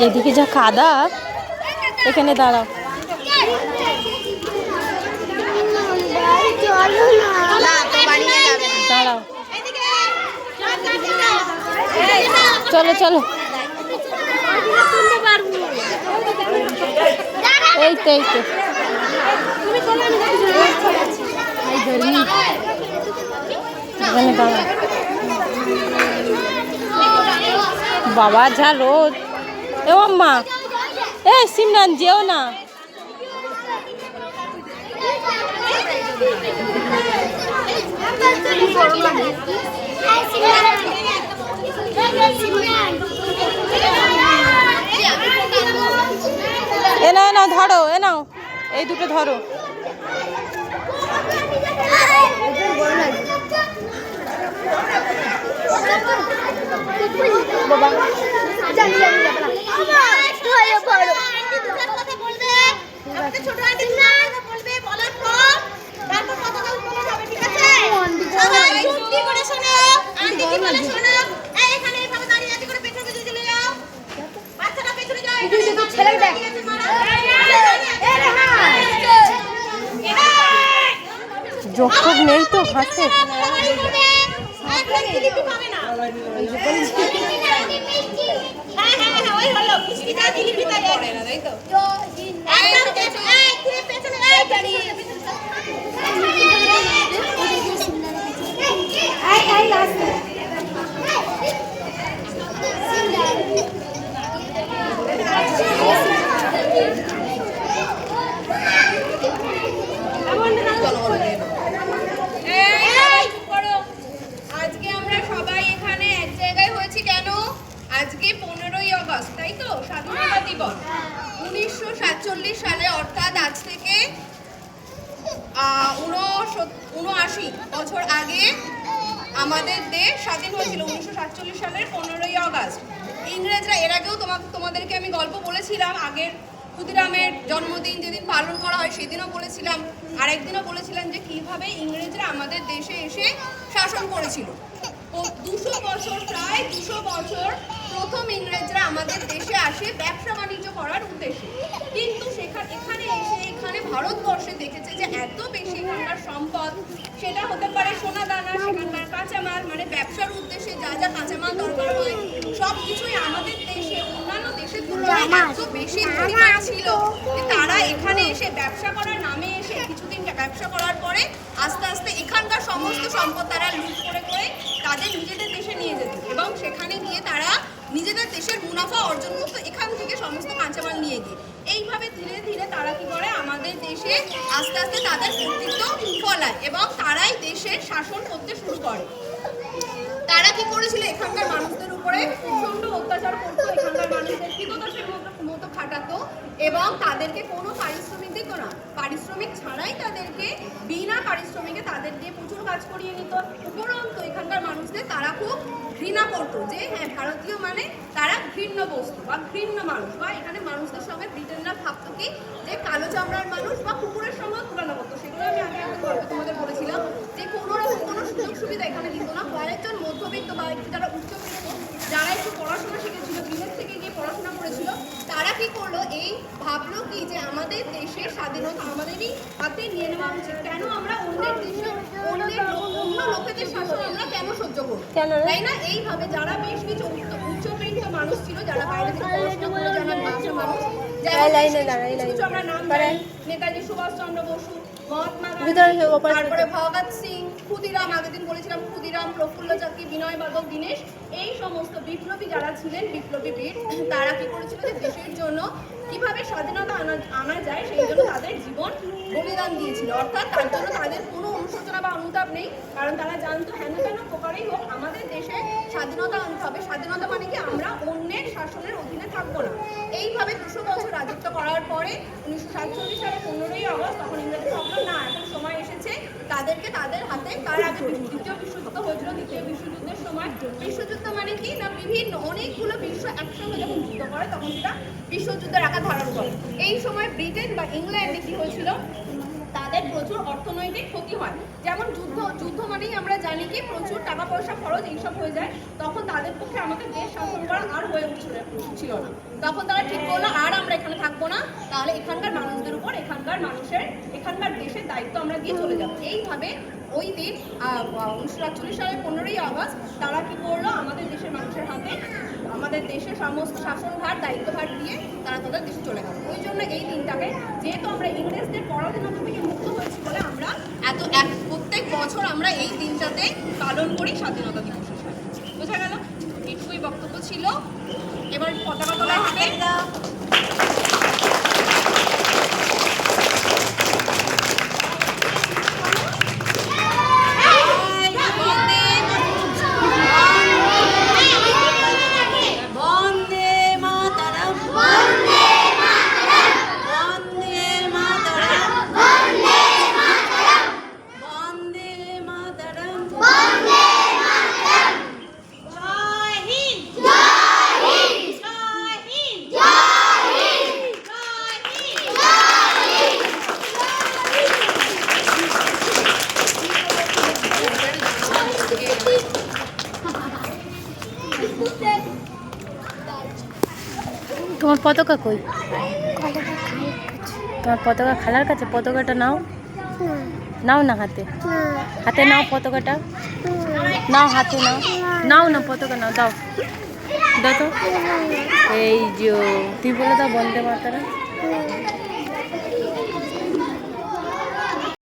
এদিকে যা কাদা, এখানে দাঁড়াও। দাঁড়াও, চলো চলো। এই তো এই তো এখানে দাঁড়াও। বাবা যা রোদ। এ আম্মা, এ সিমরান যেও না। এ নাও নাও ধরো, এ নাও এই দুটো ধরো। যোগ নেই তো হাসে। আজকে 15ই আগস্ট, তাই তো? স্বাধীনতা দিবস 1947 সালে, অর্থাৎ আজ থেকে 79 বছর আগে আমাদের দেশ স্বাধীন হয়েছিল। 1947 সালের 15ই আগস্ট। ইংরেজরা, এর আগেও তোমাদেরকে আমি গল্প বলেছিলাম, আগের ক্ষুদিরামের জন্মদিন যেদিন পালন করা হয় সেদিনও বলেছিলাম, আর একদিনও বলেছিলাম যে কিভাবে ইংরেজরা আমাদের দেশে এসে শাসন করেছিল। 200 বছর, প্রায় 200 বছর প্রথম ইংরেজরা আমাদের দেশে আসে ব্যবসা বাণিজ্য করার উদ্দেশ্যে। কিন্তু এখানে ভারতবর্ষে দেখেছে যে এত বেশি এখানকার সম্পদ, সেটা হতে পারে সোনা দানা, সেখানকার কাঁচামাল, মানে ব্যবসার উদ্দেশ্যে যা যা কাঁচামাল দরকার হয় সব কিছুই আমাদের দেশে অন্যান্য দেশের তুলনায় এত বেশি পরিমাণ ছিল যে তারা এখানে এসে ব্যবসা করার নামে এসে কিছুদিন ব্যবসা করার পরে আস্তে আস্তে এখানকার সমস্ত সম্পদ তারা লুট করে করে তাদের নিজেদের দেশে নিয়ে যেত, এবং সেখানে গিয়ে তারা নিজেদের দেশের মুনাফা অর্জন করতো এখান থেকে সমস্ত কাঁচামাল নিয়ে গিয়ে। এইভাবে ধীরে ধীরে তারা কি করে আমাদের দেশে আস্তে আস্তে তাদের কর্তৃত্ব ফলায় এবং তারাই দেশের শাসন করতে শুরু করে। তারা কি করেছিল, এখানকার মানুষদের উপরে প্রচন্ড অত্যাচার করতো, এখানকার মানুষদের কৃতদাসের মতো খাটাতো এবং তাদেরকে কোনো পারিশ্রমিক দিত না। পারিশ্রমিক ছাড়াই তাদেরকে বিনা পারিশ্রমিকে তাদের দিয়ে প্রচুর কাজ করিয়ে নিত। উপরন্তু এখানকার মানুষদের তারা খুব ঘৃণা করতো, যে হ্যাঁ ভারতীয় মানে তারা ঘৃণ্য বস্তু বা ঘৃণ্য মানুষ, বা এখানে মানুষদের সঙ্গে ব্রিটেনরা ভাবতো কি যে কালো চামড়ার মানুষ বা কুকুরের সঙ্গে তুলনা করতো। সেগুলো আমি আগে একটা গল্পে তোমাদের বলেছিলাম যে কোনো রকম কোনো সুযোগ সুবিধা এখানে দিত না। কয়েকজন মধ্যবিত্ত বা একটু যারা উচ্চবিত্ত, যারা একটু পড়াশোনা শিখেছিল, বিদেশ থেকে গিয়ে পড়াশোনা করেছিল, তারা কি করলো, এই ভাবলো কি যে আমাদের দেশের স্বাধীনতা আমাদেরই হাতে নিয়ে নেওয়া উচিত। কেন আমরা অন্যের দেশে অন্য লোকেদের শাসন আমরা কেন সহ্য করবো, তাই না? এইভাবে যারা বেশ কিছু উচ্চবিত্ত মানুষ ছিল, যারা বাইরে থেকে পড়াশোনা করে জানা মানুষ, আমরা নাম জানি, নেতাজি সুভাষচন্দ্র বসু, মহাত্মা গান্ধী, তারপরে ভগৎ সিং, ক্ষুদিরাম, আগের দিন বলেছিলাম ক্ষুদিরাম, প্রফুল্ল চাকি, বিনয় বাদল, দীনেশ, এই সমস্ত বিপ্লবী যারা ছিলেন, বিপ্লবী বীর, তারা কি করেছিল যে দেশের জন্য কিভাবে স্বাধীনতা আনা যায় সেই জন্য তাদের জীবন বলিদান দিয়েছিল। অর্থাৎ তার জন্য তাদের কোনো অনুশোচনা বা অনুতাপ নেই, কারণ তারা জানতো হেন কেন প্রকারেই হোক আমাদের দেশে স্বাধীনতা আনতে হবে। স্বাধীনতা মানে কি, আমরা অন্যের শাসনের অধীনে থাকবো না। এইভাবে 200 বছর রাজত্ব করার পরে 1947 সালে 15ই আগস্ট তখন ইংরেজি ভাবলো না, এখন সময় এসেছে তাদেরকে তাদের হাতে। তার আগে দ্বিতীয় বিশ্বযুদ্ধ হয়েছিল। দ্বিতীয় বিশ্বযুদ্ধের সময়, বিশ্বযুদ্ধ মানে কি না, বিভিন্ন অনেকগুলো বিশ্ব একসঙ্গে যখন যুদ্ধ করে তখন সেটা বিশ্বযুদ্ধের আকার ধারণ করে। এই সময় ব্রিটেন বা ইংল্যান্ডে কি হয়েছিল, তাদের প্রচুর অর্থনৈতিক ক্ষতি হয়। যেমন যুদ্ধ মানেই আমরা জানি কি প্রচুর টাকা পয়সা খরচ এইসব হয়ে যায়। তখন তাদের পক্ষে আমাদের দেশ শাসন করা আর হয়ে উঠছিল না। তখন তারা ঠিক করলো আর আমরা এখানে থাকবো না, তাহলে এখানকার মানুষদের উপর এখানকার দেশের দায়িত্ব আমরা দিয়ে চলে যাবো। এইভাবে ওই দিন 1947 সালের 15ই আগস্ট তারা কি করলো, আমাদের দেশের মানুষের হাতে আমাদের দেশের সমস্ত শাসনভার দায়িত্বভার দিয়ে তারা তাদের দেশে চলে গেল। ওই জন্য এই দিনটাকে, যেহেতু আমরা ইংরেজদের পরাধীনতা থেকে মুক্ত হয়েছি বলে আমরা প্রত্যেক বছর আমরা এই দিনটাতে পালন করি স্বাধীনতা দিবস হিসাবে। বোঝা গেল? এটুকুই বক্তব্য ছিল। এবার পতাকা তোলা হবে। তোমার পতাকা কই? তোমার পতাকা খালার কাছে। পতাকাটা নাও, নাও না হাতে, হাতে নাও পতাকাটা, নাও হাতে নাও, নাও না পতাকা নাও, দাও দাও তো। এই যে তুমি বলে দাও বন্দে মাতরম।